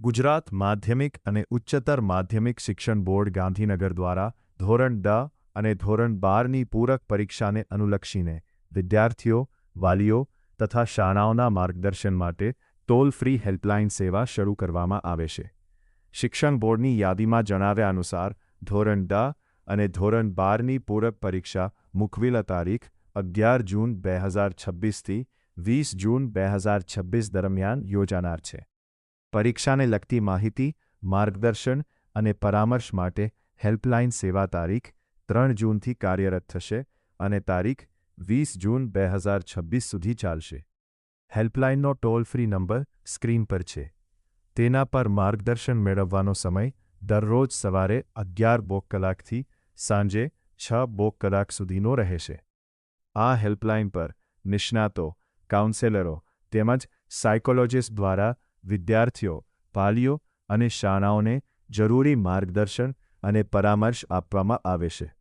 ગુજરાત માધ્યમિક અને ઉચ્ચતર માધ્યમિક શિક્ષણ બોર્ડ ગાંધીનગર દ્વારા ધોરણ 10 અને ધોરણ 12ની પૂરક પરીક્ષાને અનુલક્ષીને વિદ્યાર્થીઓ, વાલીઓ તથા શાળાઓના માર્ગદર્શન માટે ટોલ ફ્રી હેલ્પલાઇન સેવા શરૂ કરવામાં આવે છે. શિક્ષણ બોર્ડની યાદીમાં જણાવ્યા અનુસાર ધોરણ 10 અને ધોરણ 12ની પૂરક પરીક્ષા મુકવેલ તારીખ 11 જૂન 2026થી 20 જૂન 2026 દરમિયાન યોજાનાર છે. પરીક્ષાને લગતી માહિતી, માર્ગદર્શન અને પરામર્શ માટે હેલ્પલાઇન સેવા તારીખ 3 જૂનથી કાર્યરત થશે અને તારીખ 20 જૂન 2026 સુધી ચાલશે. હેલ્પલાઇનનો ટોલ ફ્રી નંબર સ્ક્રીન પર છે. તેના પર માર્ગદર્શન મેળવવાનો સમય દરરોજ સવારે 11 કલાકથી સાંજે 6 કલાક સુધીનો રહેશે. આ હેલ્પલાઇન પર નિષ્ણાતો, કાઉન્સેલરો તેમજ સાયકોલોજિસ્ટ દ્વારા વિદ્યાર્થીઓ, વાલીઓ અને શાળાઓને જરૂરી માર્ગદર્શન અને પરામર્શ આપવામાં આવે છે.